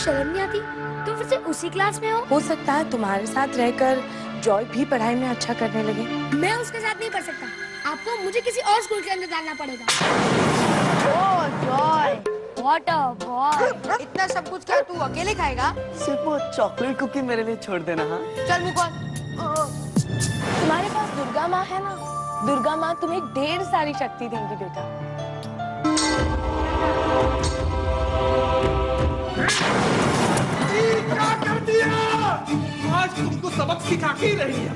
शर्म नहीं आती? तुम फिर से उसी क्लास में हो सकता है तुम्हारे साथ रहकर जॉय भी पढ़ाई में अच्छा करने लगे। मैं उसके साथ नहीं पढ़ सकता, आपको मुझे किसी और स्कूल के अंदर डालना पड़ेगा। ओह जॉय, व्हाट अ बॉय। इतना सब कुछ क्या तू अकेले खाएगा? सिर्फ वो चॉकलेट कुकी मेरे लिए छोड़ देना। हाँ चल मुकुल। तुम्हारे पास दुर्गा माँ है ना, दुर्गा माँ तुम्हें ढेर सारी शक्ति देंगी बेटा। क्या कर दिया? आज तुमको सबक सिखा के ही रही है।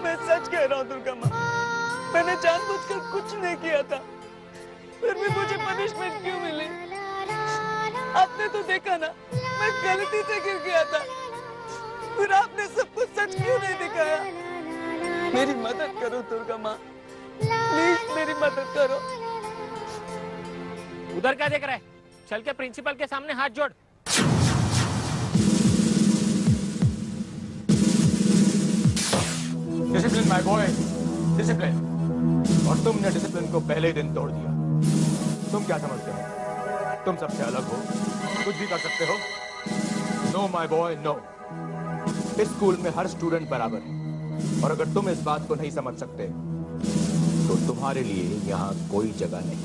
मैं सच कह रहा हूँ दुर्गा माँ, मैंने जानबूझकर कुछ नहीं किया था, फिर भी मुझे पनिशमेंट क्यों मिली? आपने तो देखा ना, मैं गलती से गिर गया था, फिर आपने सब कुछ सच क्यों नहीं दिखाया? मेरी मदद करो दुर्गा माँ, प्लीज मेरी मदद करो। उधर क्या देख रहा है? चल के प्रिंसिपल के सामने हाथ जोड़। Discipline my boy, discipline. और तुमने डिसिप्लिन को पहले ही दिन तोड़ दिया। तुम क्या समझते हो तुम सबसे अलग हो, कुछ भी कर सकते हो? No my boy, no. इस स्कूल में हर स्टूडेंट बराबर है, और अगर तुम इस बात को नहीं समझ सकते तो तुम्हारे लिए यहाँ कोई जगह नहीं।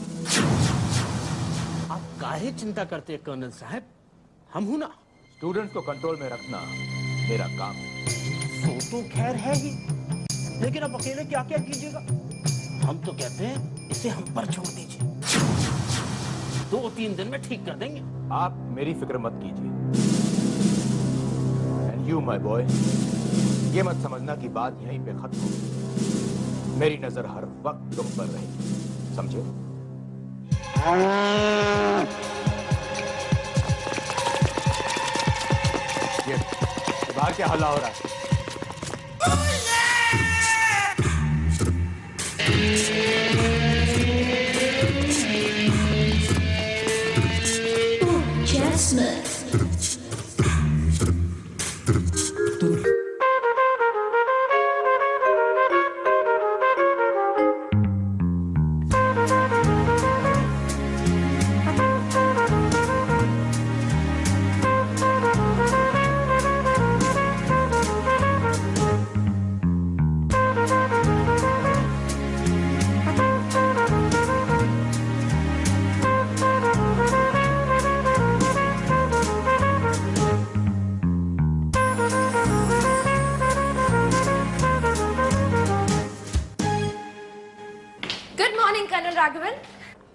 आप काहे चिंता करते हैं कर्नल साहब, हम हूं ना। स्टूडेंट्स को कंट्रोल में रखना मेरा काम है। तो खैर है ही, लेकिन अब अकेले क्या क्या कीजिएगा? हम तो कहते हैं इसे हम पर छोड़ दीजिए, 2-3 दिन में ठीक कर देंगे। आप मेरी फिक्र मत कीजिए। एंड यू माय बॉय, ये मत समझना कि बात यहीं पे खत्म होगी। मेरी नजर हर वक्त तुम पर रहेगी, समझे? ये बाहर क्या हल्ला हो रहा है?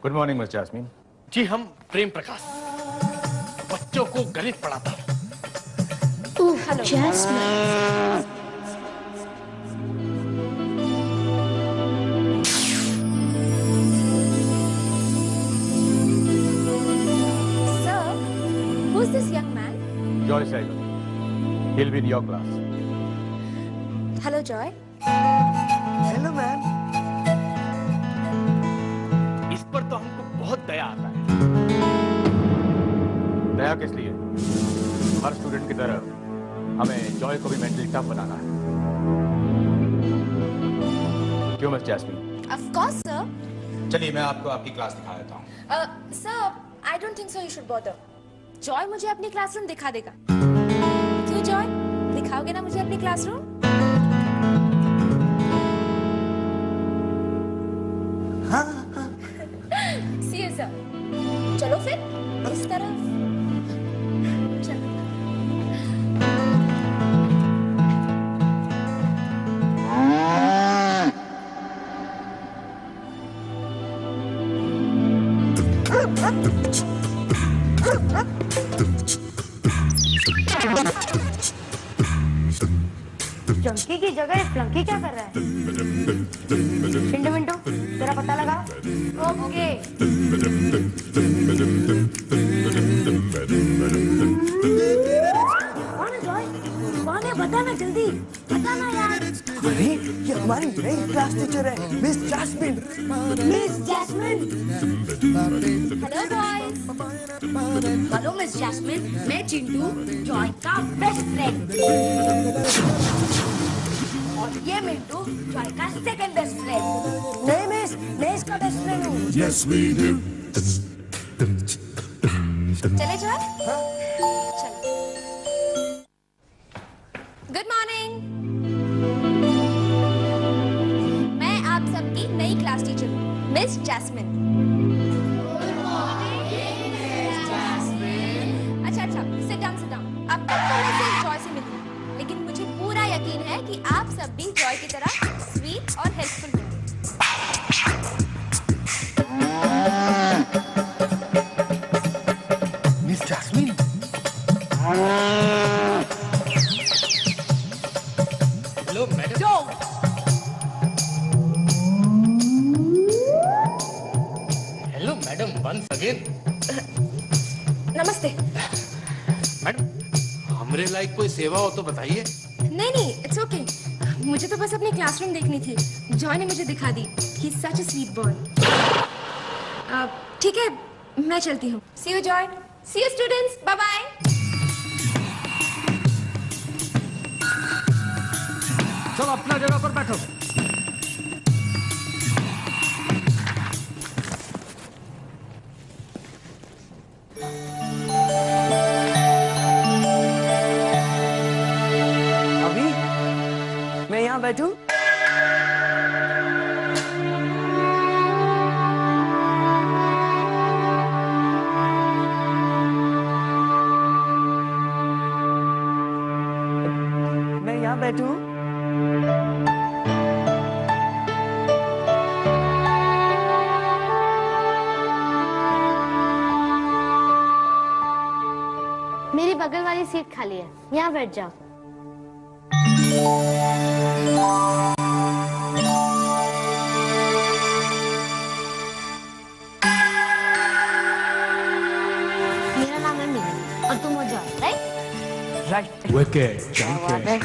Good morning miss Jasmine. जी हम प्रेम प्रकाश, बच्चों को गणित पढ़ाता हूँ। Hello Jasmine. Sir, who's this young man? Joy Saigal. He'll be in your class. Hello, Joy. Hello ma'am. इस पर तो हमको बहुत दया आता है। दया किस लिए? हर स्टूडेंट की तरह हमें जॉय को भी मेंटली टफ बनाना है। क्यों miss jasmine? Of course, sir. चलिए मैं आपको आपकी क्लास दिखा देता हूँ। Sir, I don't think so. You should bother. Joy मुझे अपनी क्लासरूम दिखा देगा। क्यों Joy? दिखाओगे ना मुझे अपनी क्लासरूम? हाँ। See you, sir. चलो फिर इस तरफ। चलो। चंकी की जगह फ्लंकी क्या कर रहा है? मिंटू मिंटू तेरा पता लगा? ओके। कौन है जॉय? कौन कौन है बता ना जल्दी, बता ना यार। अरे ये हमारी नई क्लास टीचर है, miss Jasmine. Miss Jasmine. Hello boys. Hello miss Jasmine, मैं चिंटू, जॉय का बेस्ट फ्रेंड। और ये मिंटू, जॉय का सेकंड बेस्ट फ्रेंड। नहीं मिस, मैं इसका बेस्ट फ्रेंड हूँ। Yes, we do. चले जॉय? चलो। Good morning. मैं आप सबकी नई क्लास टीचर हूँ, मिस जैस्मिन। अच्छा, सिट डाउन। अब तक तो मैं सिर्फ जॉय से मिली हूँ, लेकिन मुझे पूरा यकीन है कि आप सब भी जॉय की तरह स्वीट और हेल्पफुल होंगे। Miss Jasmine. Hello madam. Hello madam, once again. नमस्ते। मैडम, हमरे लायक कोई सेवा हो तो बताइए। नहीं, इट्स ओके। मुझे तो बस अपनी क्लासरूम देखनी थी। जॉय ने मुझे दिखा दी। He is such a sweet boy. ठीक है, मैं चलती हूँ। See you Joy. See you students. Bye bye. चलो अपना जगह पर बैठो। अभी मैं यहाँ बैठूं? मैं यहाँ बैठूं? मेरी बगल वाली सीट खाली है, यहाँ बैठ जाओ। मेरा नाम है मीनू और तुम हो Joy, right? Right. Wicked, junkie.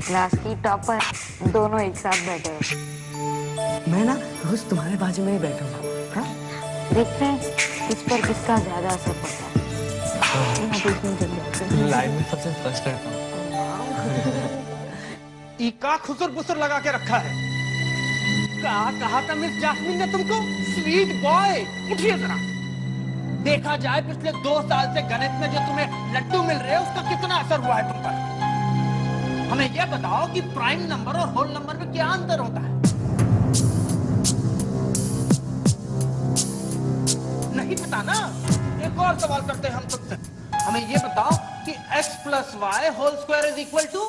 Class की टॉपर, दोनों एक साथ बैठे हो। मैं ना रोज तुम्हारे बाजू में ही बैठूंगा। हाँ? देखते हैं किस पर किसका ज्यादा असर पड़ता है। यहाँ पे इसमें जल्दी लाइफ में सबसे फर्स्ट रहता हूँ। का खुसर बुसर लगा के रखा है। कहा था मिस जैस्मिन ने तुमको? Sweet boy. उठिए जरा। देखा जाए पिछले 2 साल से गणित में जो तुम्हें लड्डू मिल रहे हैं उसका कितना असर हुआ है तुम पर। हमें यह बताओ कि प्राइम नंबर और होल नंबर में क्या अंतर होता है? नहीं पता ना? एक और सवाल करते हैं हम तुमसे। हमें यह बताओ कि x + y whole square is equal to.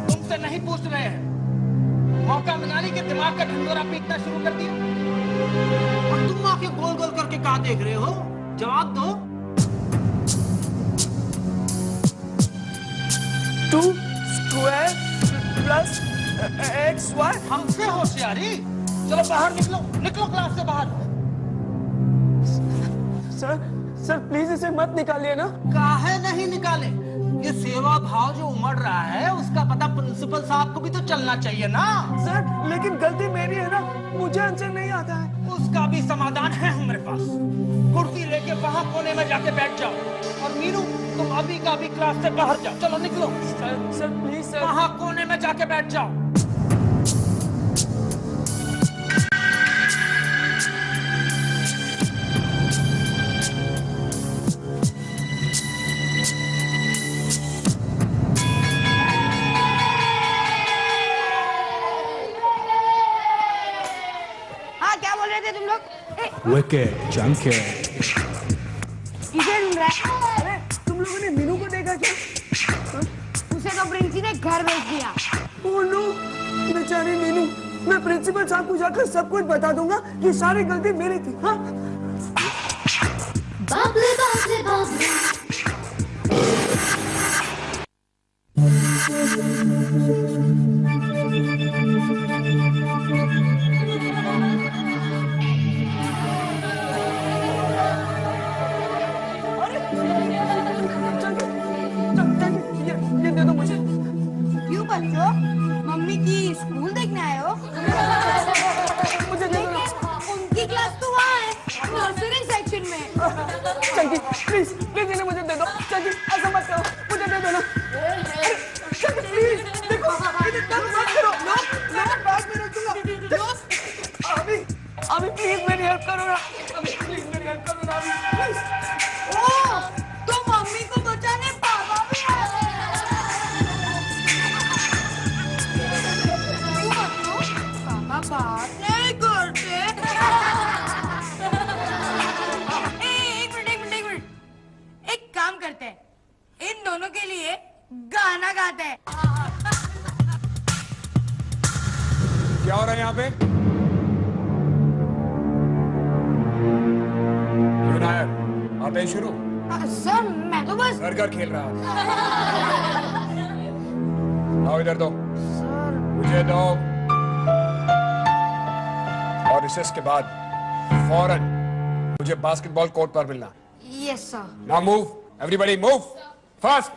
तुमसे नहीं पूछ रहे हैं। मौका मिला नहीं कि दिमाग का ढिंढोरा पीटना शुरू कर दिया। और तुम आके गोल गोल करके कहाँ देख रहे हो? जवाब दो। 2 स्क्वायर प्लस XY। हमसे होशियारी। चलो बाहर निकलो, निकलो क्लास से बाहर। सर प्लीज इसे मत निकालिए ना। काहे नहीं निकाले? ये सेवा भाव जो उमड़ रहा है उसका पता प्रिंसिपल साहब को भी तो चलना चाहिए ना। सर लेकिन गलती मेरी है ना, मुझे आंसर नहीं आता है। उसका भी समाधान है हमारे पास। कुर्सी लेके वहां कोने में जाके बैठ जाओ। और मीनू, तुम अभी का भी क्लास से बाहर जाओ। चलो निकलो। Sir please sir. वहां कोने में जाके बैठ जाओ। हाँ, क्या बोल रहे थे तुम लोग? Wicked, junkie. किसे ढूंढ रहा है? अरे तुम लोगों ने मीनू को देखा क्या? उसे तो प्रिंसी ने घर भेज दिया। ओह नो, बेचारी मीनू। मैं प्रिंसिपल साहब को जाकर सब कुछ बता दूंगा कि सारी गलती मेरी थी। हाँ? बाबले बाबले बाबले। प्लीज प्लीज इन्हें मुझे दे दो। चाची ऐसा मत करो, मुझे दे दो ना। चाची प्लीज देखो, इन्हें तंग मत करो। नो बात में रखूंगा। अभी प्लीज मेरी हेल्प करो ना। अभी प्लीज मेरी हेल्प करो ना। प्लीज। ओ, तो मम्मी को बचाने पापा भी आए। पापा बात नहीं करते। एक मिनट। एक काम करते हैं, इन दोनों के लिए गाना गाते हैं। क्या हो रहा है यहाँ पे? नायर, आते ही शुरू। सर मैं तो बस घर खेल रहा हूँ। आओ इधर दो। मुझे दो। और रिसेस के बाद फौरन मुझे बास्केटबॉल कोर्ट पर मिलना। Yes sir. Now move, everybody move fast.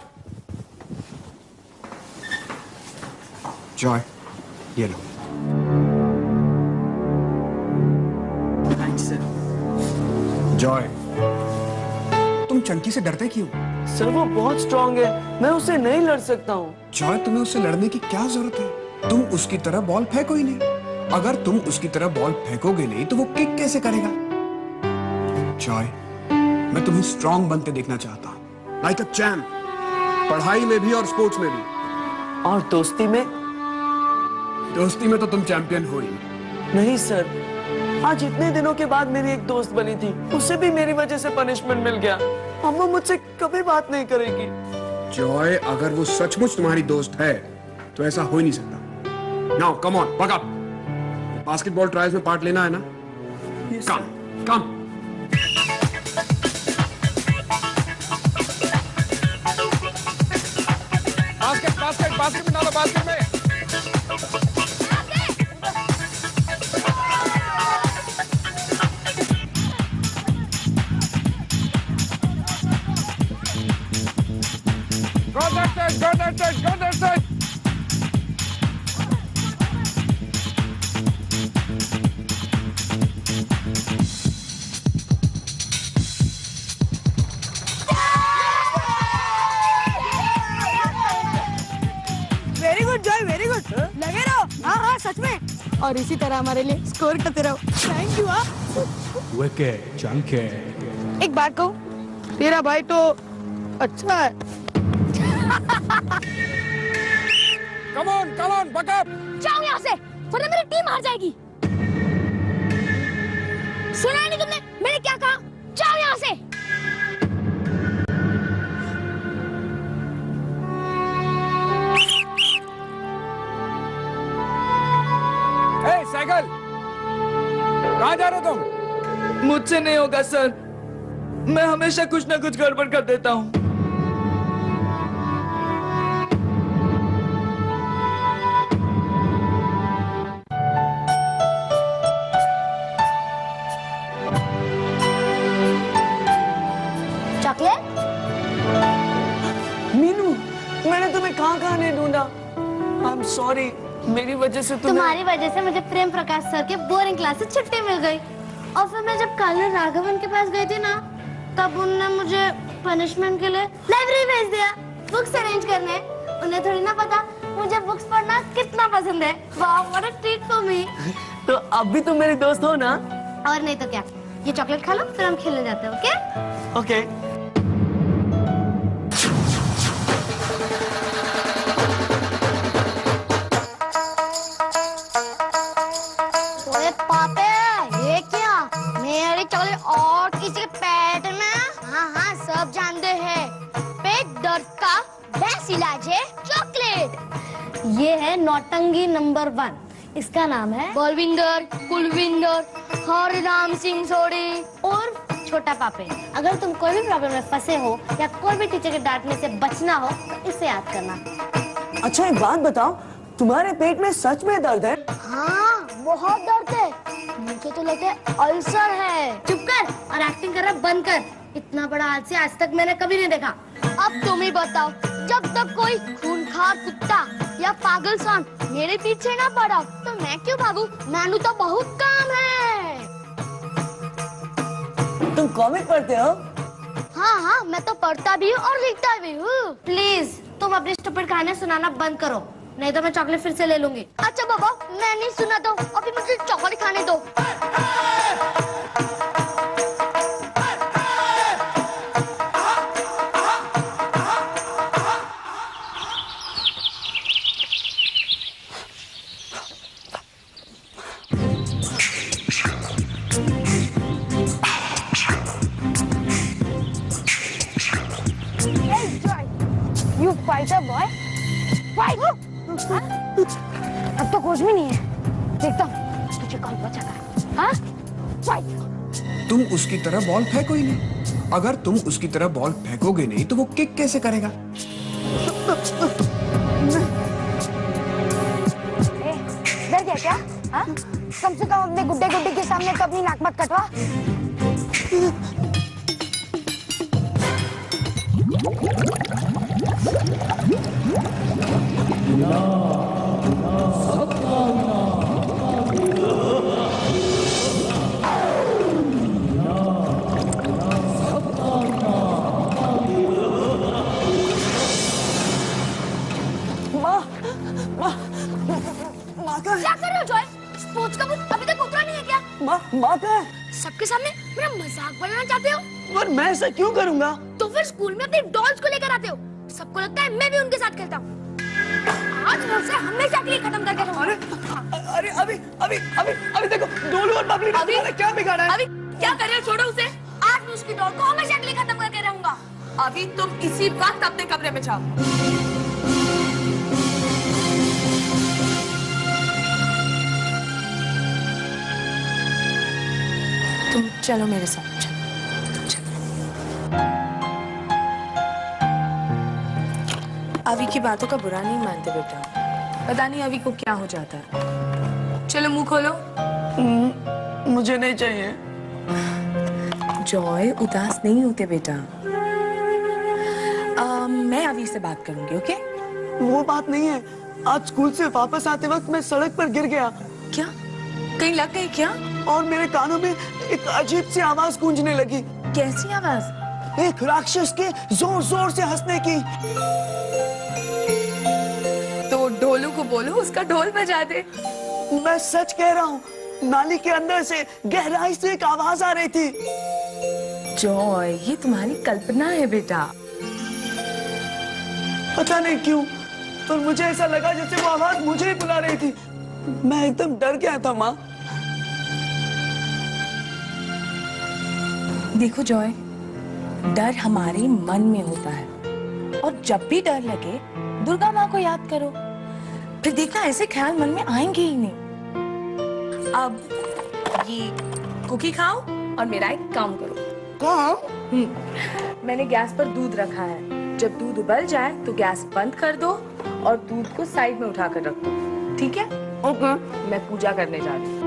Joy, ये लो। Thanks sir. जॉय, तुम चंकी से डरते क्यों? सर वो बहुत स्ट्रांग है, मैं उससे नहीं लड़ सकता हूँ। जॉय, तुम्हें उससे लड़ने की क्या जरूरत है? तुम उसकी तरह बॉल फेंको ही नहीं। अगर तुम उसकी तरह बॉल फेंकोगे नहीं तो वो किक कैसे करेगा? जॉय, मैं तुम्हें स्ट्रांग बनते देखना चाहता हूँ, लाइक अ चैंप, पढ़ाई में भी और स्पोर्ट्स में भी। और दोस्ती में? दोस्ती में तो तुम चैंपियन हो ही नहीं सर, आज इतने दिनों के बाद मेरी एक दोस्त बनी थी, उसे भी मेरी वजह से पनिशमेंट मिल गया। अम्मा मुझसे कभी बात नहीं करेगी। जॉय, अगर वो सचमुच तुम्हारी दोस्त है तो ऐसा हो ही नहीं सकता। Now come on, buck up. Basketball trials में पार्ट लेना है ना? कम कम। बास्केट में डालो, बास्केट में। Go that side, go that side, go that side. Very good Joy, very good. लगे रहो। हाँ सच में। और इसी तरह हमारे लिए स्कोर करते रहो। Thank you. Wicked junkie. एक बात कहूँ, तेरा भाई तो अच्छा है। Come on, buck up. जाओ यहाँ से, वरना मेरी टीम हार जाएगी। सुना नहीं तुमने मैंने क्या कहा? जाओ यहाँ से। Hey, साइकिल, कहाँ जा रहे हो तुम? मुझसे नहीं होगा सर, मैं हमेशा कुछ ना कुछ गड़बड़ कर देता हूँ। चॉकलेट? मीनू, मैंने तुम्हें कहाँ नहीं ढूंढा। आई एम सॉरी, मेरी वजह से तुम्हारी वजह से मुझे प्रेम प्रकाश सर के बोरिंग क्लास से छुट्टी मिल गई। और फिर मैं जब कल राघवन के पास गई थी ना, तब उन्होंने मुझे पनिशमेंट के लिए लाइब्रेरी भेज दिया बुक्स अरेंज करने। उन्हें थोड़ी ना पता मुझे बुक्स पढ़ना कितना पसंद है। वाह, what a treat for me. तो अब भी तुम मेरी दोस्त हो ना? और नहीं तो क्या। ये चॉकलेट खा लो, फिर हम खेलने जाते हैं। Okay okay. ओए पापे, ये क्या? मेरी चॉकलेट और किसी के पेट में? हाँ सब जानते हैं, पेट दर्द का बेस्ट इलाज है चॉकलेट। ये है नौटंकी नंबर 1। इसका नाम है बलविंदर, कुलविंदर, हरिराम सिंह सोडी और छोटा पापे। अगर तुम कोई भी प्रॉब्लम में फंसे हो या कोई भी टीचर के डांटने से बचना हो तो इसे याद करना। अच्छा एक बात बताओ, तुम्हारे पेट में सच में दर्द है? हाँ बहुत दर्द है, मुझे तो लगता है अल्सर है। चुप कर और एक्टिंग करना बंद कर। इतना बड़ा हादसा आज तक मैंने कभी नहीं देखा। अब तुम ही बताओ, जब तक कोई खूंखार कुत्ता या पागल सांड मेरे पीछे ना पड़ा तो मैं क्यों भागूं? मैनू तो बहुत काम है। तुम कॉमिक पढ़ते हो? हाँ हाँ, मैं तो पढ़ता भी हूँ और लिखता भी हूँ। प्लीज तुम अपनी स्टूपिड कहानियाँ सुनाना बंद करो, नहीं तो मैं चॉकलेट फिर से ले लूंगी। अच्छा बाबा, मैं नहीं सुना दो, अभी मुझे चॉकलेट खाने दो। You fighter boy, fight! अब तो कुछ भी नहीं है, देखता हूँ तुझे कौन बचाता। हाँ? फाइट! तुम उसकी तरह बॉल फेंको ही नहीं। अगर तुम उसकी तरह बॉल फेंकोगे नहीं तो वो किक कैसे करेगा? डर गया क्या? हाँ? कम से कम अपने गुड्डे गुड्डी के सामने तो अपनी नाक मत कटवा। क्या कर रहे हो जॉय? स्पोर्ट्स का बुक अभी तक उतरा नहीं है क्या? माँ का है। सबके सामने मेरा मजाक बनाना चाहते हो? पर मैं ऐसा क्यों करूँगा? तो फिर स्कूल में अपनी डॉल्स को लेकर आते हो। सबको लगता है मैं भी उनके साथ खेलता हूँ। आज मैं उसे हमेशा के लिए खत्म करके रहूंगा। अरे अभी देखो, डोलू और बबली ने क्या बिगाड़ा है? अभी क्या कर रहे हो? छोड़ो उसे। आज मैं उसकी डॉल को हमेशा के लिए खत्म करके रहूंगा। अभी तुम इसी वक्त अपने कमरे में जाओ। तुम चलो मेरे साथ, चलो। अभी की बातों का बुरा नहीं मानते बेटा, पता नहीं अभी को क्या हो जाता है। चलो मुंह खोलो। मुझे नहीं चाहिए। जॉय उदास नहीं होते बेटा। मैं अभी से बात करूंगी, ओके? वो बात नहीं है, आज स्कूल से वापस आते वक्त मैं सड़क पर गिर गया। क्या? कहीं लग गई क्या? और मेरे कानों में एक अजीब सी आवाज गूंजने लगी। कैसी आवाज? एक राक्षस के जोर जोर से हंसने की। तो डोलू को बोलो उसका ढोल बजा दे। मैं सच कह रहा हूँ, नाली के अंदर से गहराई से एक आवाज आ रही थी। जॉय, ये तुम्हारी कल्पना है बेटा। पता नहीं क्यों, पर मुझे ऐसा लगा जैसे वो आवाज मुझे ही बुला रही थी। मैं एकदम डर गया था माँ। देखो जॉय, डर हमारे मन में होता है, और जब भी डर लगे दुर्गा माँ को याद करो, फिर देखना ऐसे ख्याल मन में आएंगे ही नहीं। अब ये कुकी खाओ और मेरा एक काम करो। मैंने गैस पर दूध रखा है, जब दूध उबल जाए तो गैस बंद कर दो और दूध को साइड में उठाकर रख दो, ठीक है? ओके। मैं पूजा करने जा रही हूँ।